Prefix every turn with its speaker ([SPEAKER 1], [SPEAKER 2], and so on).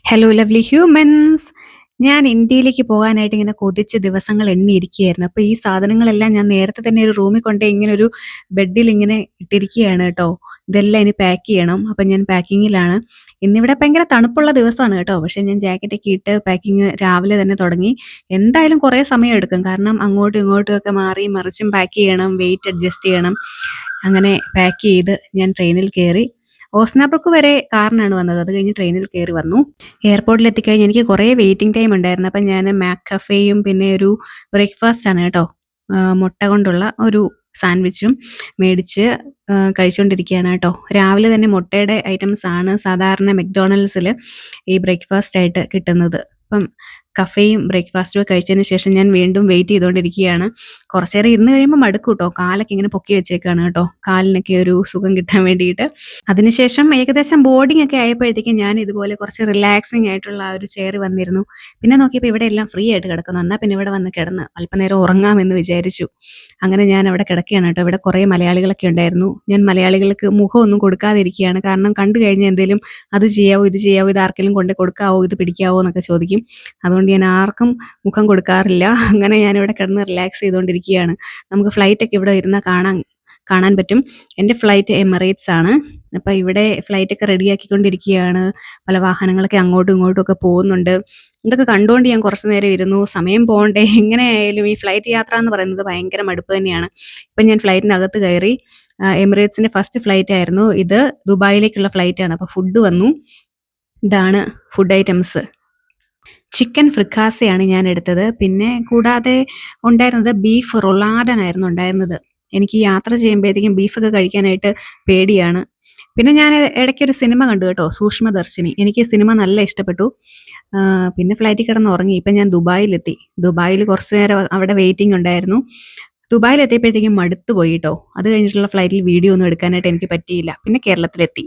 [SPEAKER 1] Hello lovely humans. ഞാൻ ഇന്ത്യയിലേക്ക് പോകാനായിട്ട് ഇങ്ങനെ കൊതിച്ച് ദിവസങ്ങൾ എണ്ണിയിരിക്കുകയായിരുന്നു. അപ്പോൾ ഈ സാധനങ്ങളെല്ലാം ഞാൻ നേരത്തെ തന്നെ ഒരു റൂമിൽ കൊണ്ടുപോയി ഇങ്ങനെ ഒരു ബെഡിൽ ഇങ്ങനെ ഇട്ടിരിക്കുകയാണ് കേട്ടോ. ഇതെല്ലാം ഇനി പാക്ക് ചെയ്യണം. അപ്പം ഞാൻ പാക്കിങ്ങിലാണ്. ഇന്നിവിടെ ഭയങ്കര തണുപ്പുള്ള ദിവസമാണ് കേട്ടോ. പക്ഷേ ഞാൻ ജാക്കറ്റൊക്കെ ഇട്ട് പാക്കിങ് രാവിലെ തന്നെ തുടങ്ങി. എന്തായാലും കുറേ സമയം എടുക്കും. കാരണം അങ്ങോട്ടും ഇങ്ങോട്ടും ഒക്കെ മാറി മറിച്ചും പാക്ക് ചെയ്യണം, വെയിറ്റ് അഡ്ജസ്റ്റ് ചെയ്യണം. അങ്ങനെ പാക്ക് ചെയ്ത് ഞാൻ ട്രെയിനിൽ കയറി. ഓസ്നാബ്രുക്ക് വരെ കാറിനാണ് വന്നത്. അത് കഴിഞ്ഞ് ട്രെയിനിൽ കയറി വന്നു. എയർപോർട്ടിൽ എത്തിക്കഴിഞ്ഞ് എനിക്ക് കുറേ വെയിറ്റിംഗ് ടൈം ഉണ്ടായിരുന്നു. അപ്പം ഞാൻ മാക് കഫേയും പിന്നെ ഒരു ബ്രേക്ക്ഫാസ്റ്റ് ആണ് കേട്ടോ, മുട്ട കൊണ്ടുള്ള ഒരു സാൻഡ്വിച്ചും മേടിച്ച് കഴിച്ചുകൊണ്ടിരിക്കുകയാണ് കേട്ടോ. രാവിലെ തന്നെ മുട്ടയുടെ ഐറ്റംസ് ആണ് സാധാരണ മെക്ഡോണൽഡ്സിൽ ഈ ബ്രേക്ക്ഫാസ്റ്റ് ആയിട്ട് കിട്ടുന്നത്. അപ്പം കഫേയും ബ്രേക്ക്ഫാസ്റ്റും ഒക്കെ കഴിച്ചതിന് ശേഷം ഞാൻ വീണ്ടും വെയിറ്റ് ചെയ്തുകൊണ്ടിരിക്കുകയാണ്. കുറച്ച് നേരം ഇരുന്ന് കഴിയുമ്പോൾ മടുക്കും കേട്ടോ. കാലൊക്കെ ഇങ്ങനെ പൊക്കി വെച്ചേക്കാണ് കേട്ടോ, കാലിനൊക്കെ ഒരു സുഖം കിട്ടാൻ വേണ്ടിയിട്ട്. അതിനുശേഷം ഏകദേശം ബോർഡിംഗ് ഒക്കെ ആയപ്പോഴത്തേക്കും ഞാൻ ഇതുപോലെ കുറച്ച് റിലാക്സിങ് ആയിട്ടുള്ള ആ ഒരു ചെയർ വന്നിരുന്നു. പിന്നെ നോക്കിയപ്പോൾ ഇവിടെ എല്ലാം ഫ്രീ ആയിട്ട് കിടക്കുന്നു. എന്നാൽ പിന്നെ ഇവിടെ വന്ന് കിടന്ന് അല്പനേരം ഉറങ്ങാമെന്ന് വിചാരിച്ചു. അങ്ങനെ ഞാൻ അവിടെ കിടക്കുകയാണ് കേട്ടോ. ഇവിടെ കുറേ മലയാളികളൊക്കെ ഉണ്ടായിരുന്നു. ഞാൻ മലയാളികൾക്ക് മുഖമൊന്നും കൊടുക്കാതിരിക്കുകയാണ്. കാരണം കണ്ടു കഴിഞ്ഞാൽ എന്തെങ്കിലും അത് ചെയ്യാവോ, ഇത് ചെയ്യാവോ, ഇത് ആർക്കെങ്കിലും കൊണ്ട് കൊടുക്കാവോ, ഇത് പിടിക്കാവോ എന്നൊക്കെ ചോദിക്കും. അതുകൊണ്ട് ഞാൻ ആർക്കും മുഖം കൊടുക്കാറില്ല. അങ്ങനെ ഞാനിവിടെ കിടന്ന് റിലാക്സ് ചെയ്തുകൊണ്ടിരിക്കുകയാണ്. നമുക്ക് ഫ്ലൈറ്റൊക്കെ ഇവിടെ ഇരുന്നാൽ കാണാൻ പറ്റും. എൻ്റെ ഫ്ലൈറ്റ് എമിറേറ്റ്സ് ആണ്. അപ്പോൾ ഇവിടെ ഫ്ലൈറ്റൊക്കെ റെഡിയാക്കിക്കൊണ്ടിരിക്കുകയാണ്. പല വാഹനങ്ങളൊക്കെ അങ്ങോട്ടും ഇങ്ങോട്ടും ഒക്കെ പോകുന്നുണ്ട്. ഇതൊക്കെ കണ്ടുകൊണ്ട് ഞാൻ കുറച്ച് നേരം ഇരുന്നു. സമയം പോകണ്ടേ, എങ്ങനെയായാലും ഈ ഫ്ലൈറ്റ് യാത്ര എന്ന് പറയുന്നത് ഭയങ്കര മടുപ്പ് തന്നെയാണ്. ഇപ്പം ഞാൻ ഫ്ലൈറ്റിനകത്ത് കയറി. എമിറേറ്റ്സിൻ്റെ ഫസ്റ്റ് ഫ്ലൈറ്റ് ആയിരുന്നു ഇത്. ദുബായിലേക്കുള്ള ഫ്ലൈറ്റാണ്. അപ്പോൾ ഫുഡ് വന്നു. ഇതാണ് ഫുഡ് ഐറ്റംസ്. ചിക്കൻ ഫ്രിക്കാസയാണ് ഞാൻ എടുത്തത്. പിന്നെ കൂടാതെ ഉണ്ടായിരുന്നത് ബീഫ് റൊളാഡനായിരുന്നു ഉണ്ടായിരുന്നത്. എനിക്ക് യാത്ര ചെയ്യുമ്പോഴത്തേക്കും ബീഫൊക്കെ കഴിക്കാനായിട്ട് പേടിയാണ്. പിന്നെ ഞാൻ ഇടയ്ക്കൊരു സിനിമ കണ്ടു കേട്ടോ, സൂക്ഷ്മദർശിനി. എനിക്ക് സിനിമ നല്ല ഇഷ്ടപ്പെട്ടു. പിന്നെ ഫ്ലൈറ്റിൽ കിടന്ന് ഉറങ്ങി. ഇപ്പം ഞാൻ ദുബായിലെത്തി. ദുബായിൽ കുറച്ച് നേരം അവിടെ വെയിറ്റിംഗ് ഉണ്ടായിരുന്നു. ദുബായിലെത്തിയപ്പോഴത്തേക്കും മടുത്തു പോയി കേട്ടോ. അത് കഴിഞ്ഞിട്ടുള്ള ഫ്ലൈറ്റിൽ വീഡിയോ ഒന്നും എടുക്കാനായിട്ട് എനിക്ക് പറ്റിയില്ല. പിന്നെ കേരളത്തിലെത്തി.